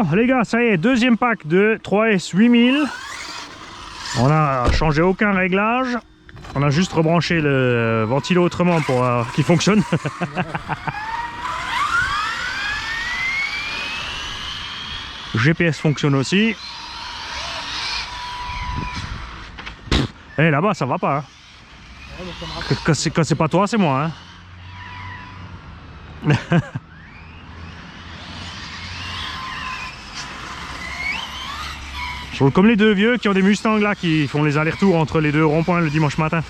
Bon les gars, ça y est, deuxième pack de 3S 8000. On a changé aucun réglage. On a juste rebranché le ventilo autrement pour qu'il fonctionne. GPS fonctionne aussi. Eh là-bas ça va pas hein. Quand c'est pas toi c'est moi hein. Comme les deux vieux qui ont des Mustangs là qui font les allers-retours entre les deux ronds-points le dimanche matin.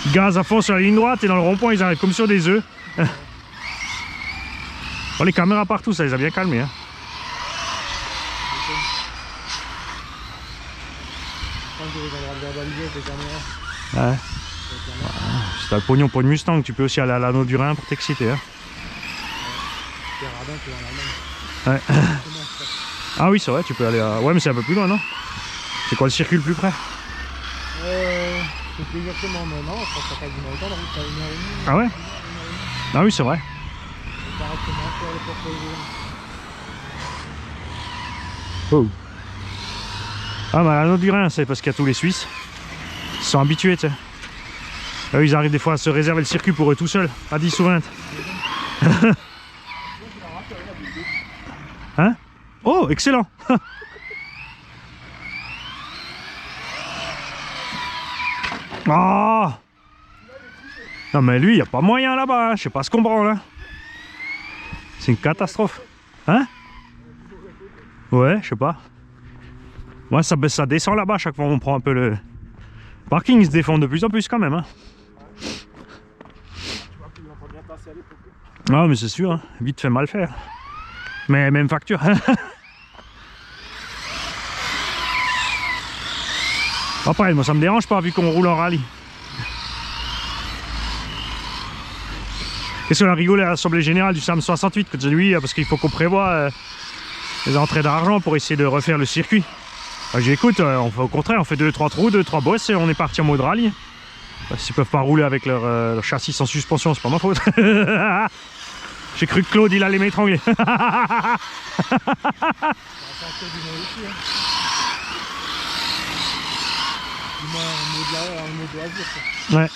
Ils gazent à fond sur la ligne droite et dans le rond-point ils arrivent comme sur des œufs. Oh, les caméras partout, ça les a bien calmés hein. Ouais. Si t'as le pognon pour une Mustang, tu peux aussi aller à l'anneau du Rhin pour t'exciter hein. Ouais. Ah oui c'est vrai, tu peux aller à... Ouais mais c'est un peu plus loin non? C'est quoi le circuit le plus près? C'est plus exactement, mais non, je pense que ça passe quasiment autant de route, t'as 1h30. Ah ouais? Ah oui c'est vrai. Oh. Ah bah l'anneau du Rhin c'est parce qu'il y a tous les Suisses. Ils sont habitués tu sais. Eux ils arrivent des fois à se réserver le circuit pour eux tout seuls, à 10 ou 20. Hein? Oh excellent. Oh non mais lui, il n'y a pas moyen là-bas, hein. Je sais pas ce qu'on branle. Hein. C'est une catastrophe. Hein? Ouais, je sais pas. Ouais, ça descend là-bas chaque fois on prend un peu le... Parking, il se défend de plus en plus quand même. Hein. Ah mais c'est sûr, hein. Vite fait mal faire. Mais même facture. Après, moi ça me dérange pas vu qu'on roule en rallye. Qu'est-ce qu'on a rigolé à l'Assemblée Générale du SAM 68 que lui, parce qu'il faut qu'on prévoit les entrées d'argent pour essayer de refaire le circuit. J'ai dit écoute, on fait au contraire, on fait 2-3 trous, 2-3 bosses et on est parti en mode rallye. S'ils peuvent pas rouler avec leur châssis sans suspension, c'est pas ma faute. J'ai cru que Claude il allait m'étrangler. Ouais. De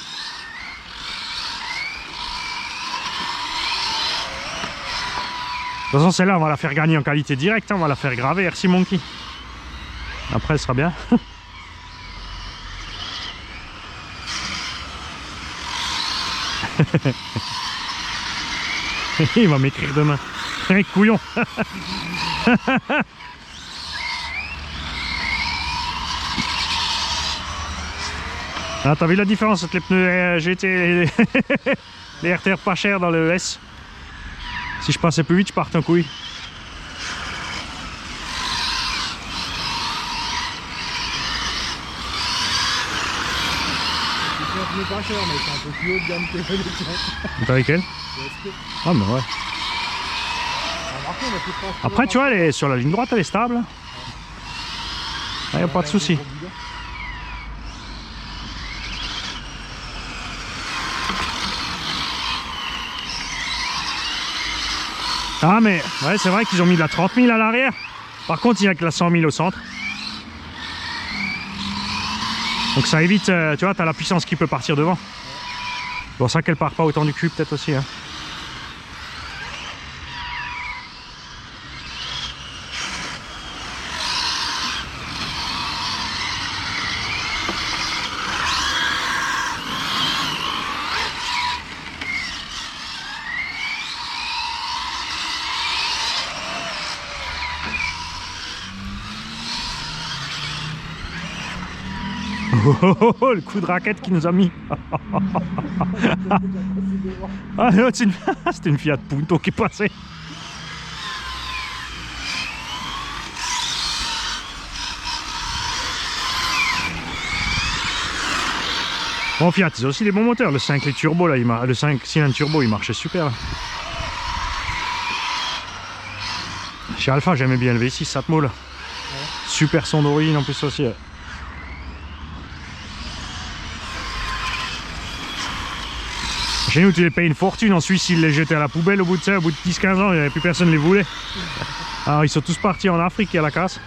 toute façon celle-là on va la faire gagner en qualité directe, hein, on va la faire graver RC Monkey. Après elle sera bien. Il va m'écrire demain. Un couillon. Ah, t'as vu la différence entre les pneus GT et les RTR pas chers dans le S? Si je passais plus vite, je parte en couille. C'est pas cher, mais c'est un peu plus haut de gamme que les tiens. T'as lesquels? Ah, mais ouais. Après, tu vois, elle est sur la ligne droite, elle est stable. Il n'y a pas de souci. Ah mais ouais c'est vrai qu'ils ont mis de la 30 000 à l'arrière. Par contre il n'y a que la 100 000 au centre. Donc ça évite, tu vois, tu as la puissance qui peut partir devant. C'est pour ça qu'elle part pas autant du cul peut-être aussi. Hein. Oh, le coup de raquette qu'il nous a mis. Ah non, c'était une Fiat Punto qui est passée. Bon, Fiat, ils ont aussi des bons moteurs. Le 5 les turbo, là, le 5 cylindres turbo, il marchait super. Là. Chez Alpha, j'aimais bien le V6 Satmo là. Ouais. Super son d'origine en plus aussi. Ouais. Chez nous, tu les payes une fortune. En Suisse, ils les jetaient à la poubelle au bout de ça. Au bout de 10-15 ans, il n'y avait plus personne qui les voulait. Alors ils sont tous partis en Afrique à la casse.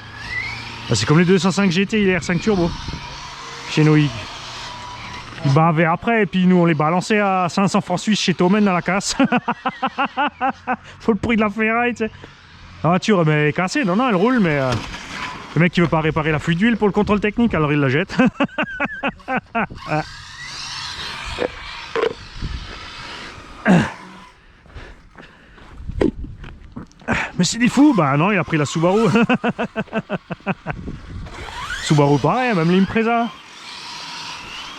Ah, c'est comme les 205 GT, il est R5 turbo. Chez nous, ils bavaient après et puis nous on les balançait à 500 francs suisses chez Thomen à la casse. Faut le prix de la ferraille, tu sais. La voiture mais est cassée, non, elle roule, mais le mec qui veut pas réparer la fuite d'huile pour le contrôle technique, alors il la jette. Mais c'est des fous, bah non, il a pris la Subaru. Subaru pareil, même l'Impreza.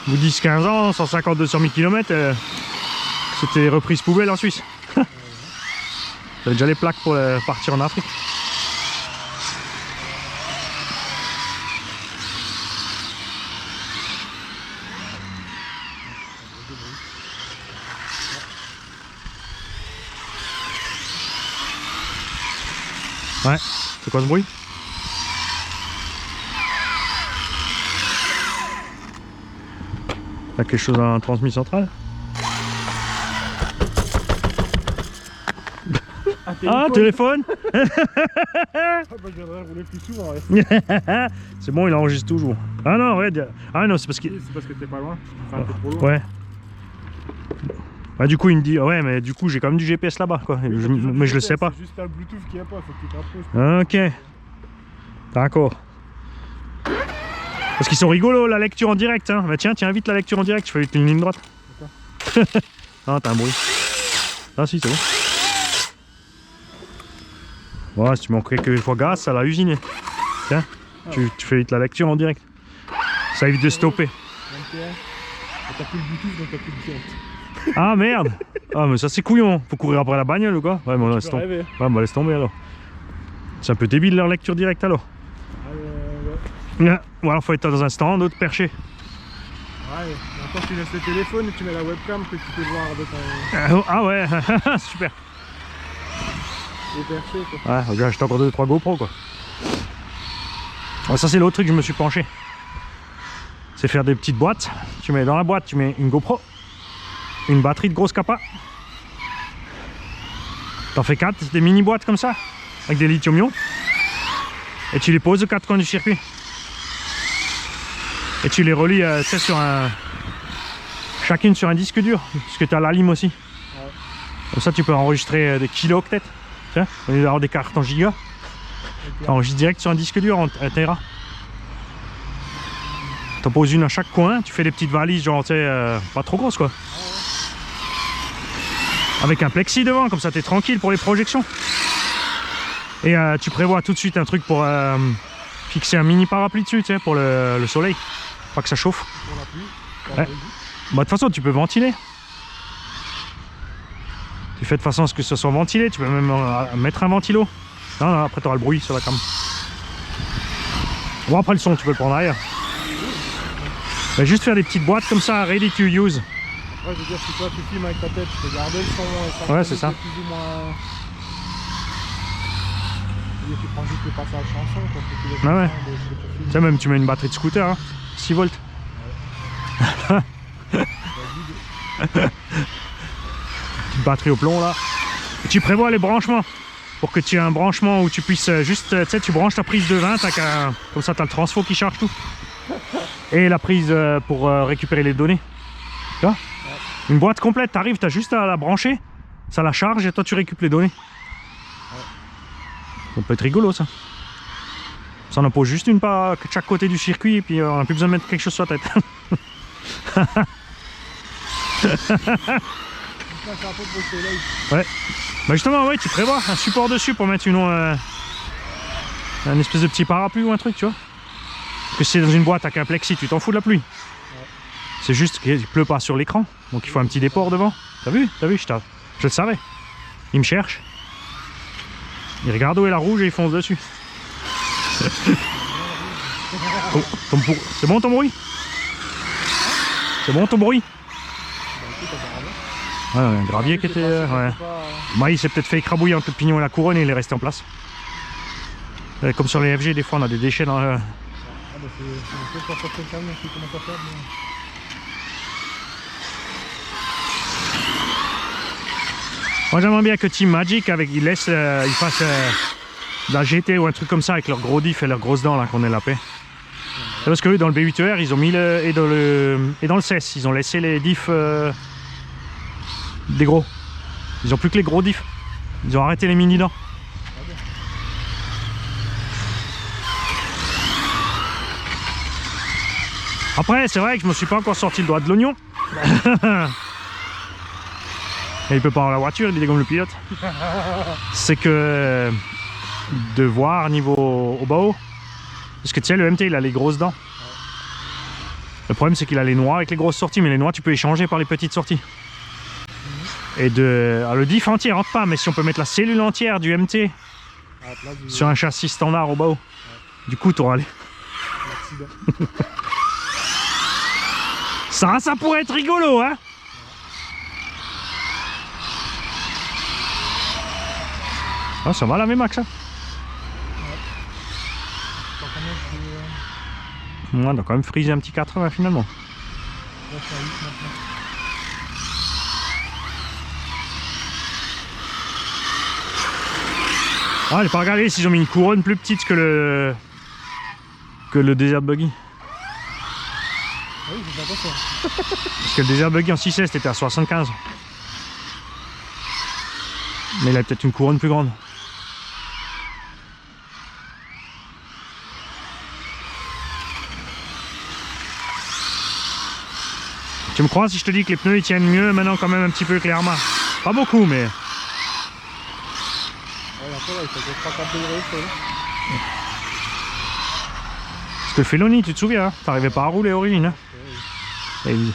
Au bout de 10-15 ans, 150-200 000 km, c'était reprise poubelle en Suisse. J'avais déjà les plaques pour partir en Afrique. Ouais, c'est quoi ce bruit? T'as quelque chose dans la transmission centrale? Ah, téléphone. Ah bah je viendrais rouler plus souvent. Ouais. C'est bon, il enregistre toujours. Ah non, ouais. Ah non, c'est parce que... C'est parce que t'es pas loin. Enfin, t'es trop loin. Ouais. Bah, du coup, il me dit, ouais, mais du coup, j'ai quand même du GPS là-bas, quoi. Mais je le sais pas. C'est juste le Bluetooth qui a pas, faut que tu t'approches. Ok. D'accord. Parce qu'ils sont rigolos, la lecture en direct. Hein. Bah tiens, vite la lecture en direct, je fais vite une ligne droite. Ah, t'as un bruit. Ah si, c'est bon. Ouais, si tu manques quelques fois gaz, ça l'a usiné. Tiens, tu fais vite la lecture en direct. Ça évite de stopper. T'as plus le Bluetooth, donc t'as plus de direct. Ah merde. Ah mais ça c'est couillon. Faut courir après la bagnole ou quoi? Ouais, mais laisse tomber. Ouais, bah laisse tomber alors. C'est un peu débile leur lecture directe alors. Ouais. Ou alors faut être dans un stand, d'autres perché. Ouais, et encore tu laisses le téléphone et tu mets la webcam que tu peux voir de ton... Ah ouais, super. Et perché quoi. Ouais, j'ai acheté encore 2-3 GoPro quoi. Ouais, ça c'est l'autre truc que je me suis penché. C'est faire des petites boîtes. Tu mets dans la boîte, tu mets une GoPro, une batterie de grosse capa. T'en fais 4, des mini boîtes comme ça, avec des lithium-ion. Et tu les poses aux 4 coins du circuit. Et tu les relis sur un... chacune sur un disque dur, parce que tu as la lime aussi. Ouais. Comme ça tu peux enregistrer des kilos peut-être. Tiens, au lieu d'avoir des cartes en giga. Tu enregistres direct sur un disque dur en Tera. T'en poses une à chaque coin, tu fais des petites valises genre tu sais, pas trop grosses quoi. Avec un plexi devant, comme ça t'es tranquille pour les projections. Et tu prévois tout de suite un truc pour fixer un mini parapluie dessus, tu sais, pour le soleil. Pas que ça chauffe. Pour la pluie. Ouais. Bah, de toute façon, tu peux ventiler. Tu fais de façon à ce que ce soit ventilé. Tu peux même mettre un ventilo. Non, non, après, tu auras le bruit sur la cam. Bon, après, le son, tu peux le prendre ailleurs. Bah, juste faire des petites boîtes comme ça, ready to use. Ouais, je veux dire, si toi tu filmes avec ta tête, tu peux garder le son et ça. Ouais, c'est ça. Plus ou moins... Et tu prends juste le passage chanson quoi, que tu ah ouais. Tu sais, même tu mets une batterie de scooter, hein, 6 volts. Ouais. Petite batterie au plomb là. Et tu prévois les branchements pour que tu aies un branchement où tu puisses juste, tu sais, tu branches ta prise de 20, comme ça tu as le transfo qui charge tout. Et la prise pour récupérer les données. Tu vois, une boîte complète, t'arrives, t'as juste à la brancher, ça la charge et toi tu récupères les données. Ça peut être rigolo ça. Ça en impose juste une par chaque côté du circuit et puis on n'a plus besoin de mettre quelque chose sur la tête. Ouais. Bah justement ouais, tu prévois un support dessus pour mettre un espèce de petit parapluie ou un truc, tu vois. Parce que si c'est dans une boîte avec un plexi, tu t'en fous de la pluie. C'est juste qu'il pleut pas sur l'écran, donc il faut un petit déport devant. T'as vu, je le savais. Il me cherche. Il regarde où est la rouge et il fonce dessus. C'est bon ton bruit? C'est bon ton bruit? Ouais, un gravier qui était... ouais. Bah, il s'est peut-être fait écrabouiller entre le pignon et la couronne et il est resté en place. Comme sur les FG, des fois on a des déchets dans le... Moi j'aimerais bien que Team Magic il fasse la GT ou un truc comme ça avec leurs gros diffs et leurs grosses dents là qu'on est lapé. C'est parce que eux, dans le B8ER ils ont mis le et dans le CES ils ont laissé les diffs des gros. Ils ont plus que les gros diffs. Ils ont arrêté les mini dents. Après c'est vrai que je me suis pas encore sorti le doigt de l'oignon. Et il peut pas avoir la voiture, il est comme le pilote. C'est que de voir niveau au bas haut. Parce que tu sais, le MT il a les grosses dents. Le problème c'est qu'il a les noix avec les grosses sorties, mais les noix tu peux échanger par les petites sorties. Et de. Alors, le diff entier rentre pas, mais si on peut mettre la cellule entière du MT sur un châssis standard au bas haut, du coup tu auras les. Ça pourrait être rigolo, hein. Ah, ça va la même axe, ça. Ouais, on a quand même frisé un petit 80 finalement. Ah, j'ai pas regardé s'ils ont mis une couronne plus petite que le Desert Buggy. Ah oui, c'est pas ça. Parce que le Desert Buggy en 6S était à 75. Mais il a peut-être une couronne plus grande. Tu me crois si je te dis que les pneus ils tiennent mieux maintenant quand même un petit peu que les Arma? Pas beaucoup mais... Ouais, après là, il fait 3-4 degrés. Parce que le Feloni, tu te souviens, hein, t'arrivais pas à rouler à origine. Hein. Ouais, oui. Et... Ils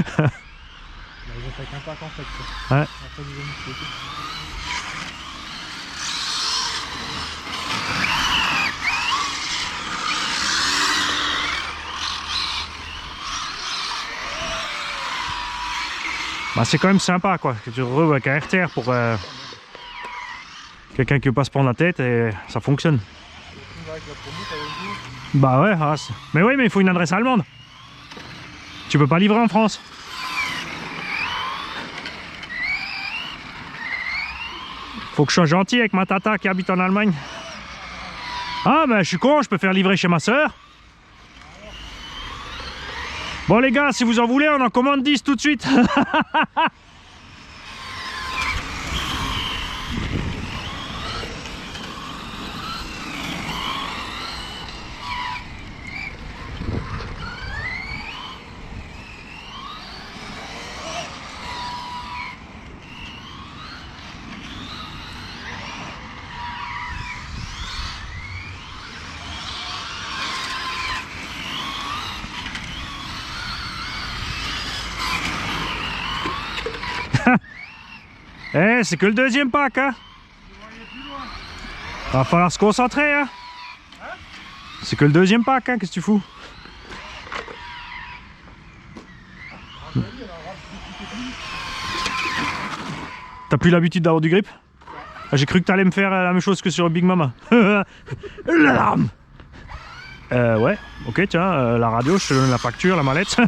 ont fait qu'un pack en fait. Ouais. Après, ils ont mis tout. Bah, c'est quand même sympa quoi, que tu roules avec un RTR pour quelqu'un qui veut pas se prendre la tête et ça fonctionne. Bah ouais, ah, mais oui, mais il faut une adresse allemande. Tu peux pas livrer en France. Faut que je sois gentil avec ma tata qui habite en Allemagne. Ah ben je suis con, je peux faire livrer chez ma soeur. Bon les gars, si vous en voulez, on en commande 10 tout de suite. Eh, c'est que le deuxième pack, hein. Va falloir se concentrer, hein. C'est que le deuxième pack, hein, qu'est-ce que tu fous? T'as plus l'habitude d'avoir du grip? J'ai cru que t'allais me faire la même chose que sur Big Mama. L'alarme. Ouais, ok, tiens, la radio, je te donne la facture, la mallette. J'ai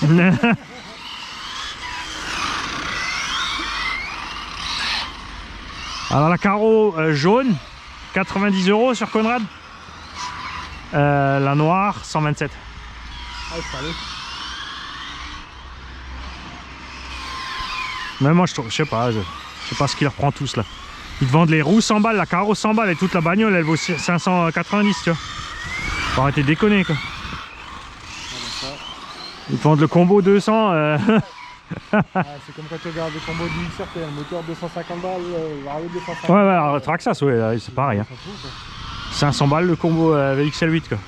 une carreau. Alors la carreau jaune, 90 € sur Conrad. La noire, 127. Ah, c'est allé. Mais moi je sais pas ce qu'ils leur prend tous là. Ils te vendent les roues 100 balles, la carreau 100 balles et toute la bagnole elle vaut 590, tu vois. Faut arrêter de déconner quoi. Ils te vendent le combo 200. Ah, c'est comme quand tu regardes le combo du XR, le moteur 250 balles, varié 250 Ouais, ouais, alors Traxxas, ouais, c'est pareil. Hein. 500 balles le combo VXL8 quoi.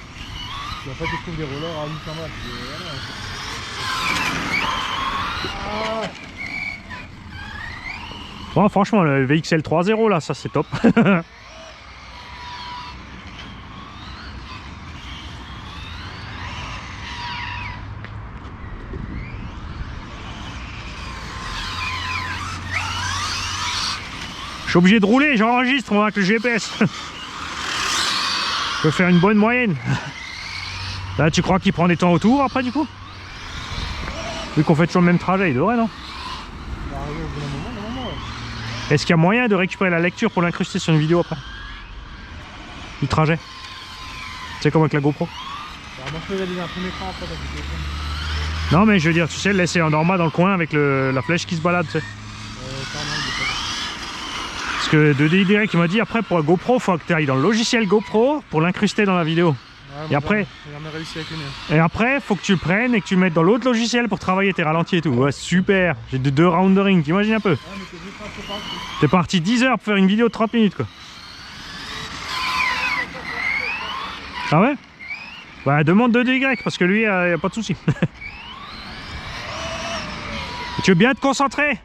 Et en fait, tu trouves des rollers à 800 balles. Ah. Bon, franchement, le VXL 3.0 là, ça c'est top. Je suis obligé de rouler, j'enregistre avec le GPS. Je peux faire une bonne moyenne. Là, tu crois qu'il prend des temps autour après du coup? Vu qu'on fait toujours le même trajet, il devrait, non? Est-ce qu'il y a moyen de récupérer la lecture pour l'incruster sur une vidéo après? Du trajet? C'est comme avec la GoPro? Bah, moi je peux réaliser un premier écran après dans le téléphone. Non mais je veux dire, tu sais, le laisser en normal dans le coin avec la flèche qui se balade, tu sais. Parce que de direct qui m'a dit après pour la GoPro, il faut que tu ailles dans le logiciel GoPro pour l'incruster dans la vidéo. Ouais, et après, réussi avec une. Et après, faut que tu le prennes et que tu le mettes dans l'autre logiciel pour travailler tes ralentis et tout. Ouais, super. J'ai 2 rounds de ring, t'imagines un peu. Ouais, t'es parti 10 heures pour faire une vidéo de 30 minutes quoi. Ah ouais? Bah demande de Y parce que lui, y a pas de souci. Tu veux bien te concentrer?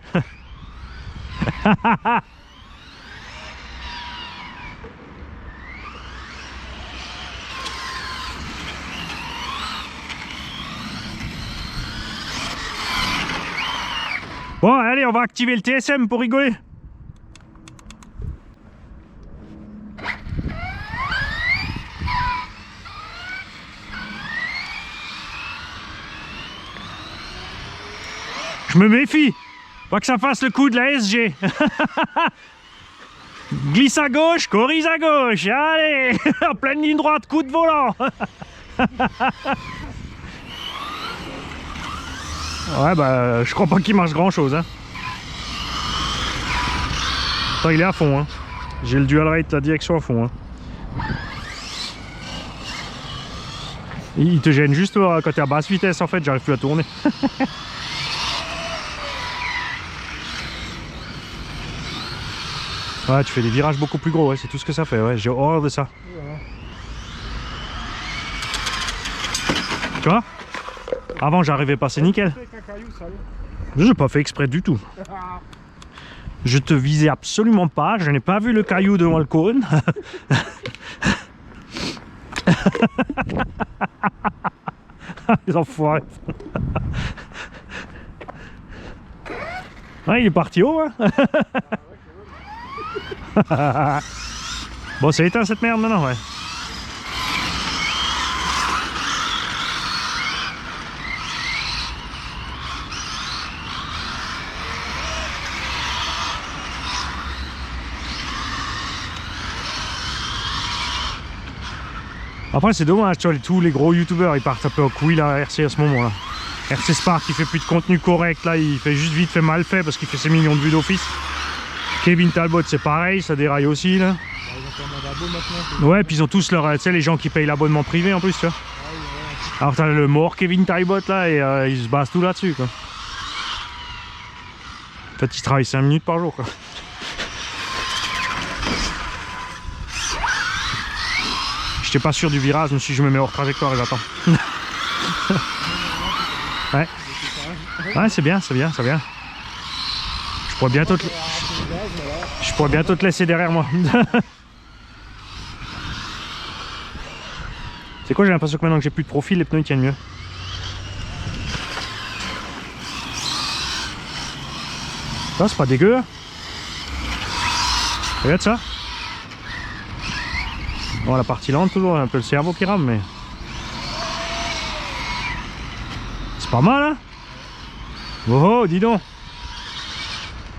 Bon, allez, on va activer le TSM pour rigoler. Je me méfie. Pas que ça fasse le coup de la SG. Glisse à gauche, corrise à gauche. Allez, en pleine ligne droite, coup de volant. Ouais, bah, je crois pas qu'il marche grand chose. Hein. Attends, il est à fond. Hein. J'ai le dual rate, la direction à fond. Hein. Il te gêne juste quand t'es à basse vitesse en fait, j'arrive plus à tourner. Ouais, tu fais des virages beaucoup plus gros, ouais, c'est tout ce que ça fait, ouais, j'ai horreur de ça. Ouais. Tu vois? Avant j'arrivais à passer nickel. Je n'ai pas fait exprès du tout. Je te visais absolument pas, je n'ai pas vu le caillou devant le cône. Les enfoirés. Ouais, il est parti haut, hein. Bon, c'est éteint cette merde maintenant, ouais. Après, c'est dommage, tu vois, tous les gros youtubeurs ils partent un peu en couille là, RC à ce moment là. RC Spark il fait plus de contenu correct là, il fait juste vite fait mal fait parce qu'il fait ses millions de vues d'office. Kevin Talbot c'est pareil, ça déraille aussi là. Ouais, puis ils ont tous leur, tu sais, les gens qui payent l'abonnement privé en plus, tu vois. Alors t'as le mort Kevin Talbot là et ils se basent tout là-dessus quoi. En fait, ils travaillent 5 minutes par jour quoi. J'étais pas sûr du virage, je me suis dit je me mets hors trajectoire et j'attends. Ouais. Ouais, c'est bien, c'est bien, c'est bien. Je pourrais bientôt te laisser derrière moi. C'est quoi, j'ai l'impression que maintenant que j'ai plus de profil, les pneus ils tiennent mieux. Ça, c'est pas dégueu. Hein. Regarde ça. Bon, la partie lente, toujours un peu le cerveau qui rame, mais... C'est pas mal, hein. Oh, dis donc.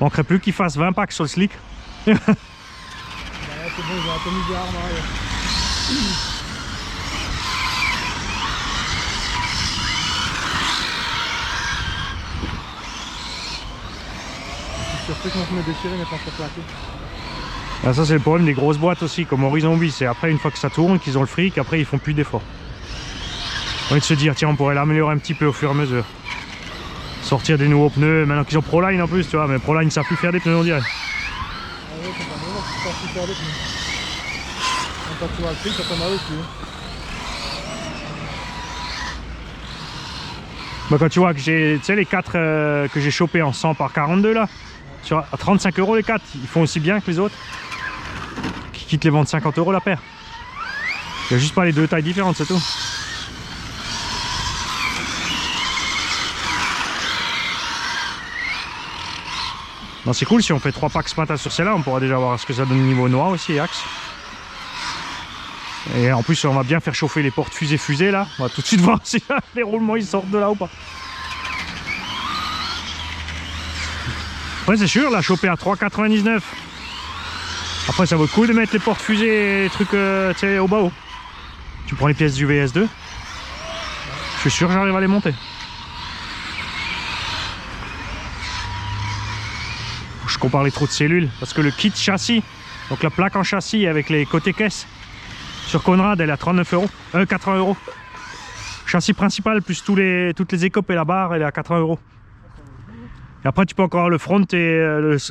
Manquerait plus qu'il fasse 20 packs sur le slick. Ouais, c'est bon, j'ai un peu mis des armes arrière. Je suis surpris qu'on se met déchiré mais pas encore plaqué. Ah, ça c'est le problème des grosses boîtes aussi, comme Horizon 8, c'est après une fois que ça tourne, qu'ils ont le fric, après ils font plus d'efforts. On va se dire, tiens, on pourrait l'améliorer un petit peu au fur et à mesure. Sortir des nouveaux pneus, maintenant qu'ils ont Proline en plus, tu vois, mais Proline ça savent plus faire des pneus on dirait. Ah ouais, c'est pas bon, c'est pas plus faire des pneus. Quand tu vois le fric, ça fait mal aussi. Bah quand tu vois que j'ai, tu sais les 4 que j'ai chopé en 100 par 42 là, tu vois, à 35 € les 4, ils font aussi bien que les autres. Qui te les vendent 50 € la paire. Il n'y a juste pas les 2 tailles différentes, c'est tout. Non, c'est cool, si on fait 3 packs ce matin sur celle-là, on pourra déjà voir ce que ça donne niveau noix aussi et axe. Et en plus, on va bien faire chauffer les portes fusées là. On va tout de suite voir si les roulements ils sortent de là ou pas. Ouais, c'est sûr, la choper à 3,99. Après, ça vaut le coup de mettre les porte-fusées et les trucs tu sais, au bas. Tu prends les pièces du VS2. Je suis sûr que j'arrive à les monter. Je compare les trous de cellules parce que le kit châssis, donc la plaque en châssis avec les côtés caisses sur Conrad, elle est à 80 euros. Châssis principal plus toutes les écopes et la barre, elle est à 80 euros. Et après, tu peux encore le front et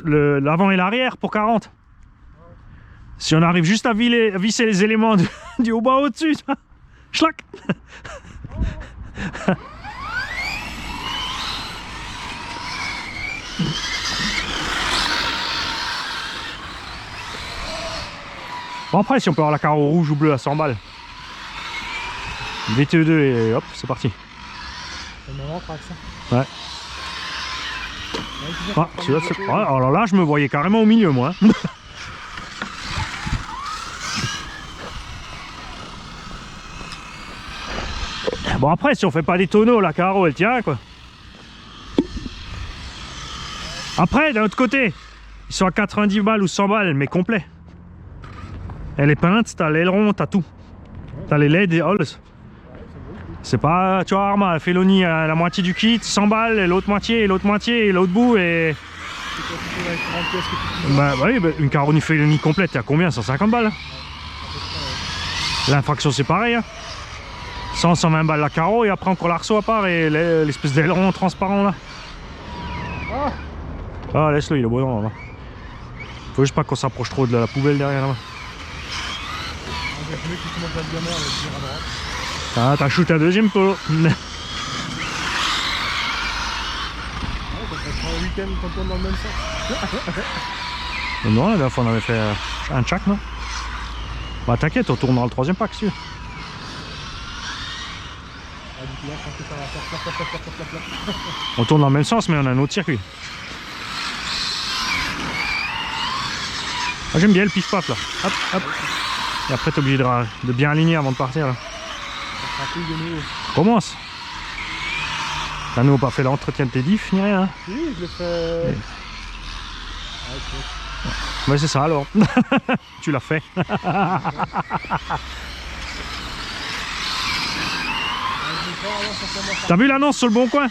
l'avant et l'arrière pour 40. Si on arrive juste à visser les éléments du haut bas au-dessus, schlac. Bon, après, si on peut avoir la carreau rouge ou bleue à 100 balles. VTE2 et hop, c'est parti. Ouais. Ah, alors là, je me voyais carrément au milieu, moi. Bon, après, si on fait pas des tonneaux, la carreau, elle tient, quoi. Après, d'un autre côté, ils sont à 90 balles ou 100 balles, mais complet. Elle est peinte, t'as l'aileron, t'as tout. T'as les LED et Halls. C'est pas, tu vois, Arma, Feloni à la moitié du kit, 100 balles, et l'autre moitié, et l'autre moitié, et l'autre bout, et... Bah oui, bah, une Caroni Feloni complète, t'es à combien? 150 balles. L'infraction, c'est pareil. Hein. 100, 120 balles la carreau, et après encore l'arceau à part, et l'espèce d'aileron transparent, là. Ah, laisse-le, il est bon, là. Faut juste pas qu'on s'approche trop de la poubelle derrière, là-bas. Ah, t'as shoot un deuxième polo. Ouais, ça prend un week-end quand on tourne dans le même sens. Non, la dernière fois on avait fait un tchac, non? Bah t'inquiète, on tournera le troisième pack si tu veux. On tourne dans le même sens, mais on a un autre circuit. Ah, j'aime bien le pif-paf là. Hop, hop. Et après t'es obligé de bien aligner avant de partir là. Commence. T'as nous pas fait l'entretien de tes diffs ni rien. Hein. Si, je l'ai fait. Ouais, c'est ça alors. Tu l'as fait. T'as vu l'annonce sur le Bon Coin?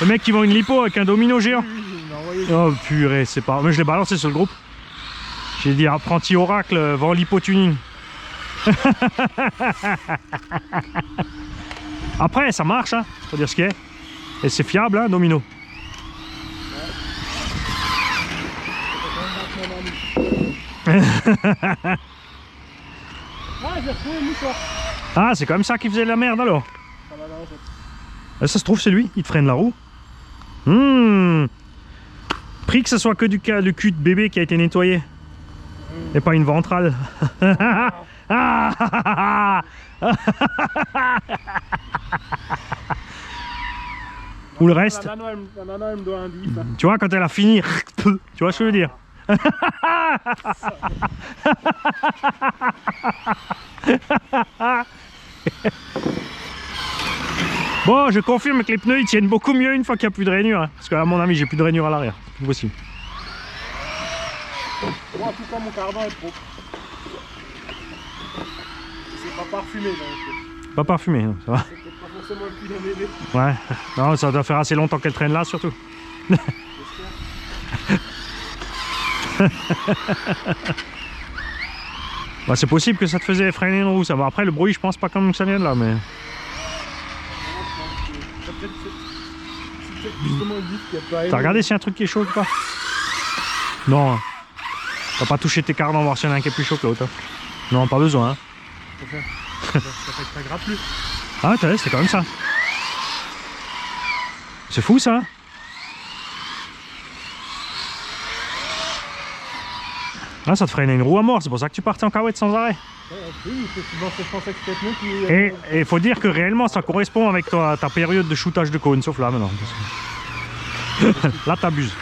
Le mec qui vend une lipo avec un domino géant. Oh purée, c'est pas. Mais je l'ai balancé sur le groupe. J'ai dit apprenti oracle, vend lipo tuning. Après, ça marche, hein. Faut dire ce qu'il y a. Et c'est fiable, hein, domino. Ah, c'est comme ça qu'il faisait la merde alors. Ça se trouve, c'est lui, il te freine la roue. Pris que ce soit que du cul de bébé qui a été nettoyé. Et pas une ventrale. Ou le reste. La nana, elle me doit un 10. Tu vois, quand elle a fini, tu vois ce que je veux dire. Bon, je confirme que les pneus ils tiennent beaucoup mieux une fois qu'il n'y a plus de rainure. Hein, parce qu'à mon avis, j'ai plus de rainure à l'arrière. C'est plus possible. Moi, en tout cas, mon cardan est propre. C'est pas parfumé, donc. Pas parfumé, hein, ça va. C'est peut-être pas forcément le cul d'un bébé. Ouais, non, ça doit faire assez longtemps qu'elle traîne là, surtout. Bah, c'est possible que ça te faisait freiner une roue, ça va. Après, le bruit, je pense pas comme ça vient de là, mais. T'as regardé s'il y a un truc qui est chaud ou pas? Non. T'as pas touché tes cardans, voir s'il y en a un qui est plus chaud que l'autre. Non, pas besoin. Hein. Ça fait que ça gratte plus. Ah, t'as vu, c'est quand même ça. C'est fou ça. Ah, ça te freinait une roue à mort, c'est pour ça que tu partais en carouette sans arrêt. Oui, je pensais que c'était mieux qui... Et il faut dire que réellement ça correspond avec ta période de shootage de cône, sauf là maintenant. Là t'abuses.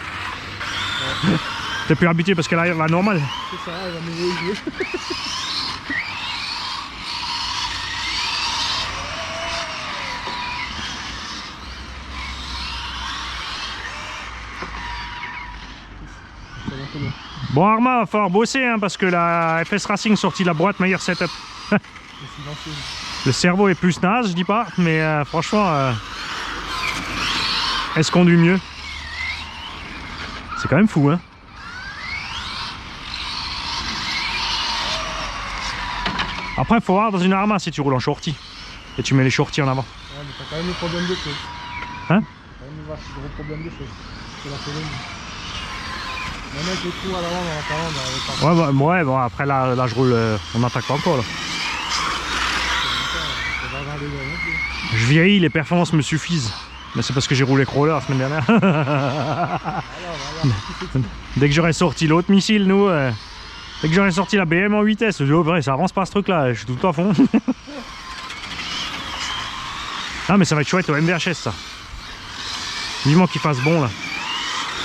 Ouais. T'es plus habitué parce qu'elle arrive à la normale. C'est ça, elle va me jouer. Antonio. Bon, Arma, va falloir bosser hein, parce que la FS Racing sortit la boîte meilleur setup. C'est silencieux. Le cerveau est plus naze, je dis pas, mais franchement, elle se conduit mieux. C'est quand même fou, hein. Après, il faut voir dans une Arma si tu roules en shorty. Et tu mets les shorties en avant. Ouais, mais t'as quand même le problème de choses. Hein? T'as quand même le gros problème de choses. C'est la Pologne. Même avec les trous à l'avant, dans la calandre, on avait pas. Ouais, bon, après là je roule, on n'attaque pas encore là. Je vieillis, les performances me suffisent. Mais c'est parce que j'ai roulé crawler la semaine dernière. Dès que j'aurais sorti l'autre missile, nous, dès que j'aurais sorti la BM en vitesse, je dis oh vrai, ça avance pas ce truc là, je suis tout à fond. Ah mais ça va être chouette au MVHS ça. Vivement qu'il fasse bon là.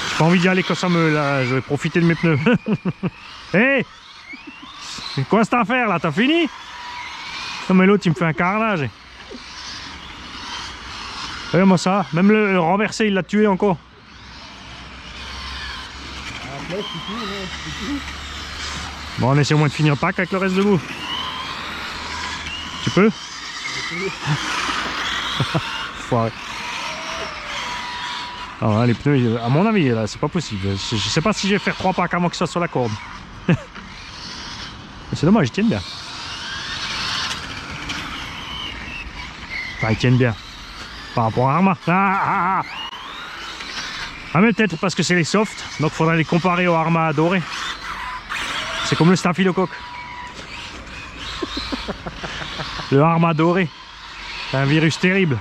J'ai pas envie d'y aller quand ça me... Là, je vais profiter de mes pneus. Hé hey, quoi cette affaire là, t'as fini? Non mais l'autre il me fait un carnage. Regarde-moi ça, même le renversé il l'a tué encore. Bon on essaie au moins de finir le pack avec le reste debout. Tu peux? Foiré. Alors là, les pneus, à mon avis, là, c'est pas possible. Je sais pas si je vais faire 3 packs avant que ça soit sur la corde. C'est dommage, ils tiennent bien. Enfin, ils tiennent bien. Par rapport à Arma. Ah mais peut-être parce que c'est les softs, donc il faudrait les comparer au Arma doré. C'est comme le staphylocoque. Le Arma doré. C'est un virus terrible.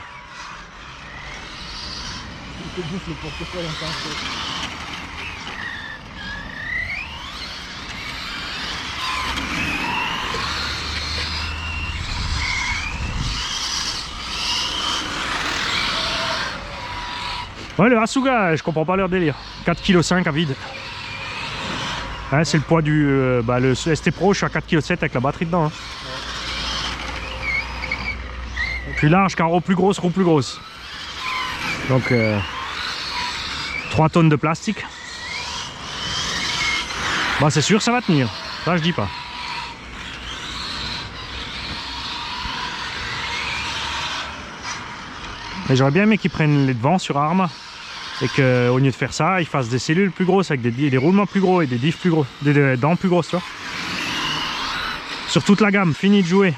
Il te bouffe le portefeuille en temps. Ouais, le Asuga, je comprends pas leur délire. 4,5 kg à vide. Ouais, c'est le poids du... le ST Pro, je suis à 4,7 kg avec la batterie dedans. Hein. Ouais. Plus large qu'un roue plus grosse, roue plus grosse. Donc, 3 tonnes de plastique. Bah, c'est sûr, ça va tenir. Ça, je dis pas. Mais j'aurais bien aimé qu'ils prennent les devants sur Arma. Et qu'au lieu de faire ça, ils fassent des cellules plus grosses avec des roulements plus gros et des diffs plus gros, des dents plus grosses, tu vois. Sur toute la gamme, fini de jouer.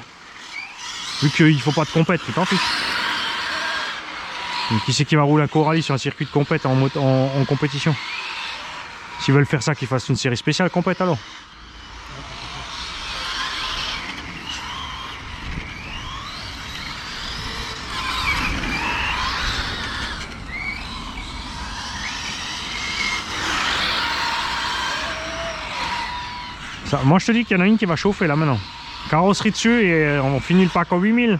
Vu qu'il ne faut pas de compète, tant pis. Donc, qui c'est qui va rouler un Coralie sur un circuit de compète en compétition? S'ils veulent faire ça, qu'ils fassent une série spéciale compète alors. Ça, moi je te dis qu'il y en a une qui va chauffer là maintenant. Carrosserie dessus et on finit le pack en 8000.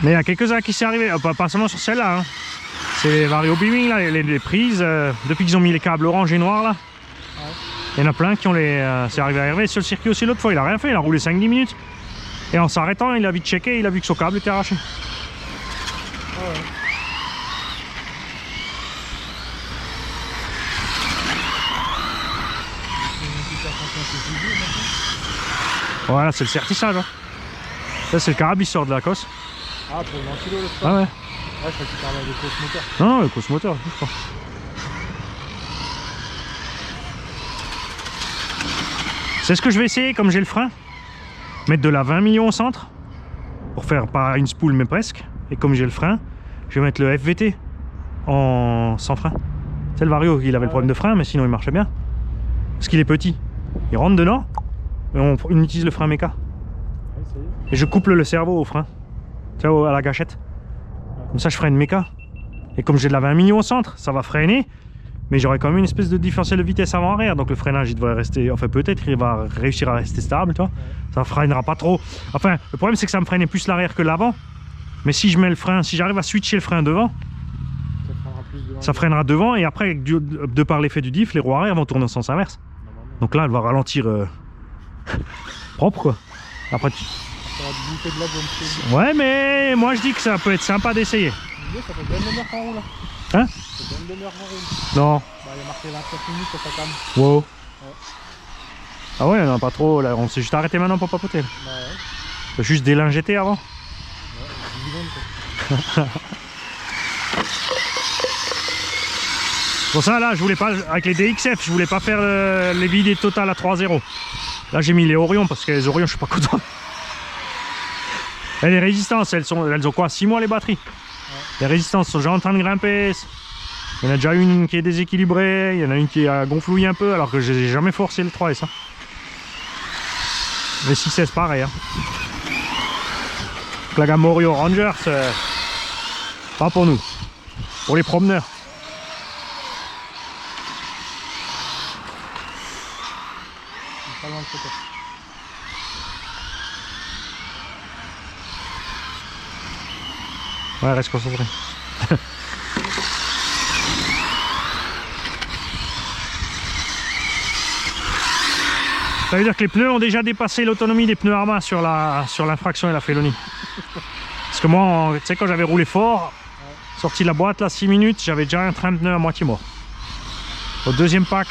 Mais il y a quelques-uns qui s'est arrivé, pas seulement sur celle-là. Hein. C'est les Vario Beaming là, les prises, depuis qu'ils ont mis les câbles orange et noir là. Il y en a plein qui ont les... c'est arrivé à Hervé sur le circuit aussi l'autre fois, il a rien fait, il a roulé 5-10 minutes. Et en s'arrêtant, il a vite checké, il a vu que son câble était arraché. Voilà, c'est le certissage. Hein. Ça, c'est le carabisseur de la cosse. Ah, pour le ventilo, le Ah ouais. Ouais, je crois que tu parlais de cosse moteur. Non, le cosse moteur, je crois. C'est ce que je vais essayer, comme j'ai le frein. Mettre de la 20 millions au centre. Pour faire pas une spool, mais presque. Et comme j'ai le frein, je vais mettre le FVT sans frein. C'est le Vario, il avait le problème de frein, mais sinon il marchait bien. Parce qu'il est petit. Il rentre dedans, et on utilise le frein méca. Et je couple le cerveau au frein. Tu vois, à la gâchette. Comme ça, je freine méca. Et comme j'ai de la 20 millions au centre, ça va freiner. Mais j'aurai quand même une espèce de différentiel de vitesse avant-arrière. Donc le freinage, il devrait rester... Enfin, peut-être, il va réussir à rester stable, tu vois. Ça freinera pas trop. Enfin, le problème, c'est que ça me freinait plus l'arrière que l'avant. Mais si je mets le frein, si j'arrive à switcher le frein devant, ça freinera devant. Et après, de par l'effet du diff, les roues arrière vont tourner en sens inverse. Donc là, elle va ralentir propre, quoi. Après, Ça va te bouffer de la gomme. ouais, mais moi je dis que ça peut être sympa d'essayer. Ça fait bien une demi-heure qu'on roule. Hein? Ça fait bien une demi-heure qu'on roule. Non. Bah, il y a marqué 29 minutes, ça calme. Wow. Ouais. Ah ouais, non, pas trop. Là, on s'est juste arrêté maintenant pour papoter. Bah ouais. T'as juste délingeté avant. Ouais, 10 secondes quoi. Pour ça, là, je voulais pas, avec les DXF, je voulais pas faire les vidéos totales à 3.0. Là, j'ai mis les Orion parce que les Orion, je suis pas content. Et les résistances, elles ont quoi, 6 mois les batteries. Ouais. Les résistances sont déjà en train de grimper. Il y en a déjà une qui est déséquilibrée, il y en a une qui a gonflouillé un peu, alors que j'ai jamais forcé le 3S. Hein. Les 6S, pareil. Hein. La gamme Orio Ranger, c'est pas pour nous, pour les promeneurs. Pas loin de côté. Ouais, reste concentré. Ça veut dire que les pneus ont déjà dépassé l'autonomie des pneus Arma sur l'infraction et la félonie. Parce que moi, tu sais, quand j'avais roulé fort, sorti de la boîte, là, 6 minutes, j'avais déjà un train de pneus à moitié mort. Au deuxième pack,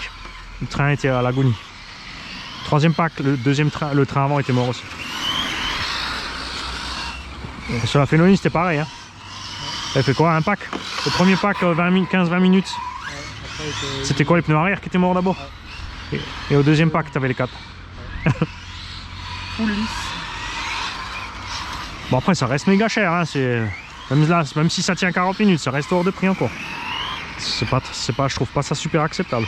le train était à l'agonie. Troisième pack, le train avant était mort aussi. Et sur la félonie, c'était pareil. Hein. Elle fait quoi, un pack? Le premier pack, 15-20 minutes. C'était quoi, les pneus arrière qui étaient morts d'abord? Et au deuxième pack, tu avais les 4. Full lisse. Bon, après, ça reste méga cher. Hein. Même, là, même si ça tient 40 minutes, ça reste hors de prix encore. Je trouve pas ça super acceptable.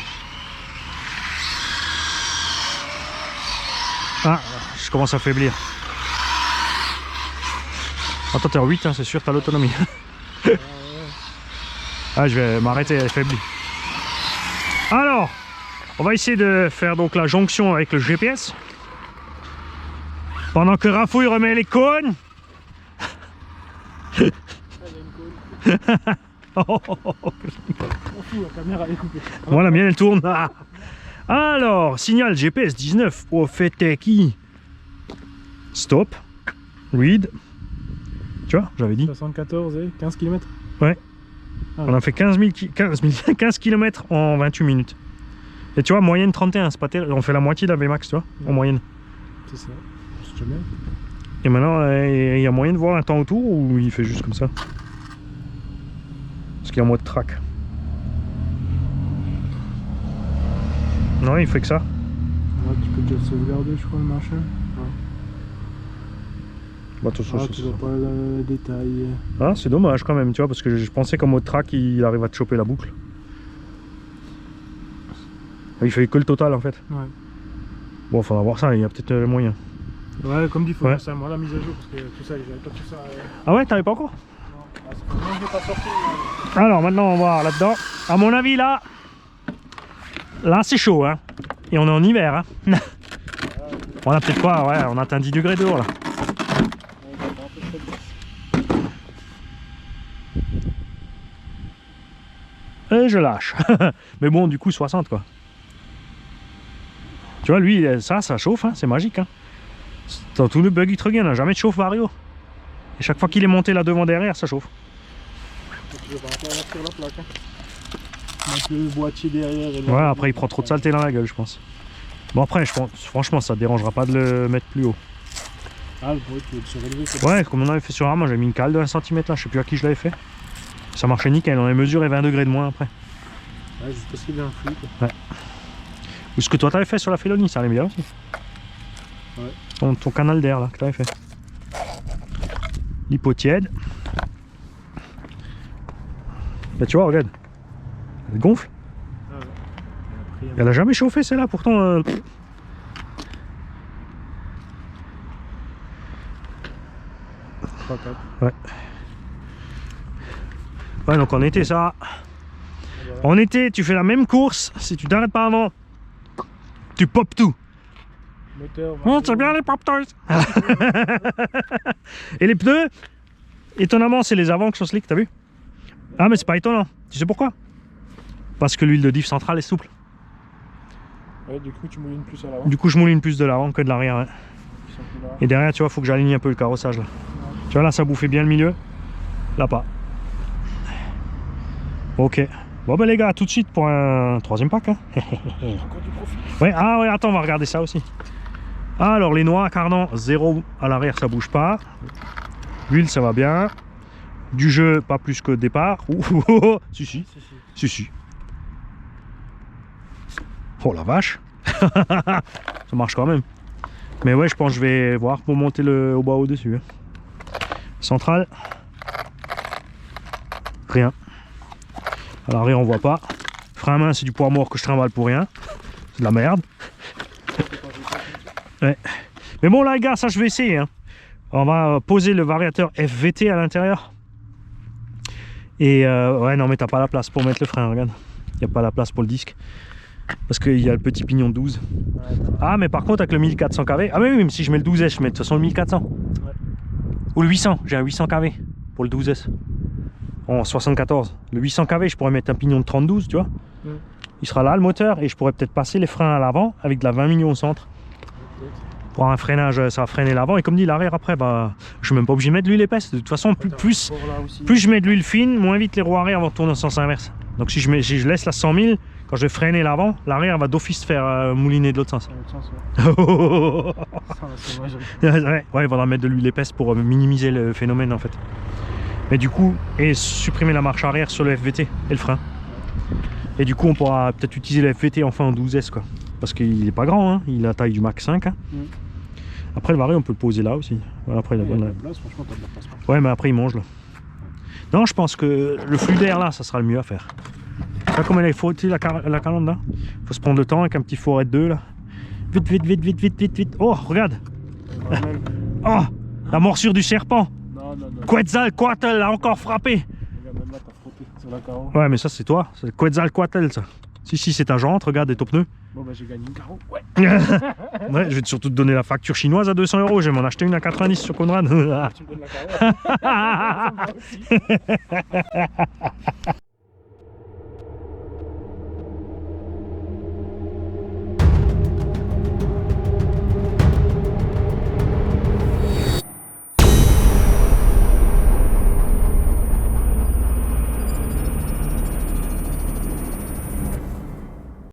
Ah, je commence à faiblir. Attends, t'es en 8, hein, c'est sûr, t'as l'autonomie. Ah, je vais m'arrêter, elle faiblit. Alors, on va essayer de faire donc la jonction avec le GPS. Pendant que Rafouille remet les cônes. On fout, la caméra elle est coupée. Voilà, la mienne elle tourne. Alors, signal GPS 19 au fait qui? Stop. Read. Tu vois, j'avais dit. 74 et 15 km. Ouais. Ah, on a fait 15 km en 28 minutes. Et tu vois, moyenne 31, c'est pas terrible. On fait la moitié de la VMAX, tu vois, en moyenne. C'est ça. C'est bien. Et maintenant, il y a moyen de voir un temps autour ou il fait juste comme ça? Parce qu'il est en mode track. Non, il fait que ça. Ouais, tu peux déjà sauvegarder, je crois, le machin. Ouais. Bah, attention, tu vois pas le détail. Ah, c'est dommage quand même, tu vois, parce que je pensais qu'en mode track, il arrive à te choper la boucle. Il fait que le total en fait. Ouais. Bon, il faudra voir ça, il y a peut-être moyen. Ouais, comme dit, il faut faire ça, moi la mise à jour, parce que tout ça, j'avais pas tout ça. Ah ouais, t'avais pas encore? Non, parce que moi je l'ai pas sorti. Alors maintenant, on va voir là-dedans. À mon avis, là c'est chaud, hein. Et on est en hiver, hein. On a peut-être quoi? Ouais, on atteint 10 degrés dehors là. Et je lâche. Mais bon, du coup, 60 quoi. Tu vois, lui, ça chauffe, hein, c'est magique. Hein. Dans tout le buggy truck, il n'a jamais de chauffe vario. Et chaque fois qu'il est monté là devant derrière, ça chauffe. Je vais pas sur la plaque. Hein. Mettre le boîtier derrière. Et ouais, après il prend trop de saleté dans la gueule, je pense. Bon, après, je pense, franchement, ça ne dérangera pas de le mettre plus haut. Ah, le bruit, tu veux le surélever. Ouais, comme on avait fait sur Arma, j'ai mis une cale de 1 cm là, je sais plus à qui je l'avais fait. Ça marchait nickel, on avait mesuré 20 degrés de moins après. Ouais, juste parce qu'il est un flux. Quoi. Ouais. Ou ce que toi t'avais fait sur la Félonie, ça allait bien aussi. Ouais. Ton canal d'air là, que t'avais fait. L'hypotiède. Bah tu vois, regarde. Elle gonfle. Ah ouais. Elle a jamais chauffé celle-là, pourtant. Ouais. Ouais, donc en été, ça. En été, tu fais la même course. Si tu t'arrêtes pas avant, tu popes tout. Oh, c'est bien les pop-toys. Et les pneus, étonnamment, c'est les avants qui sont slick, t'as vu? Ah, mais c'est pas étonnant. Tu sais pourquoi? Parce que l'huile de diff centrale est souple. Ouais, du coup, tu moulines plus à l'avant. Du coup, je mouline plus de l'avant que de l'arrière. Ouais. sont plus là. Et derrière, tu vois, il faut que j'aligne un peu le carrossage là. Tu vois, là, ça bouffait bien le milieu. Là, pas. Ok. Bon, ben les gars, à tout de suite pour un troisième pack. Hein. Encore du profit. Ouais, ah ouais, attends, on va regarder ça aussi. Alors, les noix, cardan, 0 à l'arrière, ça bouge pas. L'huile, ça va bien. Du jeu, pas plus que départ. Ouh, si. Oh la vache. Ça marche quand même. Mais ouais, je pense que je vais voir pour monter le au bas au-dessus. Hein. Centrale. Rien. À l'arrière, on voit pas. Frein à main, c'est du poids mort que je trimballe pour rien. C'est de la merde. Ouais. Mais bon, là, les gars, ça, je vais essayer. Hein. On va poser le variateur FVT à l'intérieur. Et ouais, non, mais t'as pas la place pour mettre le frein, regarde. Il n'y a pas la place pour le disque. Parce qu'il y a le petit pignon de 12. Ah, mais par contre, avec le 1400 kV. Ah, oui, mais si je mets le 12S, je mets de toute façon le 1400. Ouais. Ou le 800. J'ai un 800 kV pour le 12S. En 74. Le 800 kV, je pourrais mettre un pignon de 32, tu vois. Il sera là, le moteur. Et je pourrais peut-être passer les freins à l'avant avec de la 20 millions au centre. Pour un freinage, ça va freiner l'avant. Et comme dit, l'arrière, après, bah, je suis même pas obligé de mettre de l'huile épaisse. De toute façon, plus je mets de l'huile fine, moins vite les roues arrière vont tourner en sens inverse. Donc si je laisse la 100 000, quand je vais freiner l'avant, l'arrière va d'office faire mouliner de l'autre sens. Ouais, il faudra mettre de l'huile épaisse pour minimiser le phénomène en fait. Mais du coup, et supprimer la marche arrière sur le FVT et le frein. Et du coup, on pourra peut-être utiliser le FVT enfin en 12S quoi. Parce qu'il est pas grand, hein. Il a la taille du Mach 5. Hein. Après le varié, on peut le poser là aussi. Voilà, après, il a bonne place, franchement, t'as de la place. Ouais, mais après il mange là. Non, je pense que le flux d'air là, ça sera le mieux à faire. Tu vois comment il faut la calandre là. Il faut se prendre le temps avec un petit foret de 2 là. Vite. Oh, regarde. Oh, la morsure du serpent. Non. Quetzalcoatl a encore frappé. Regarde, même là, t'as frotté sur la carreau. Ouais, mais ça c'est toi. C'est Quetzalcoatl ça. Si, c'est ta jante, regarde, et ton pneu. Bon, bah j'ai gagné une carreau. Ouais. Ouais, je vais surtout te donner la facture chinoise à 200 €. Je vais m'en acheter une à 90 sur Conrad. Tu me donnes la carreau.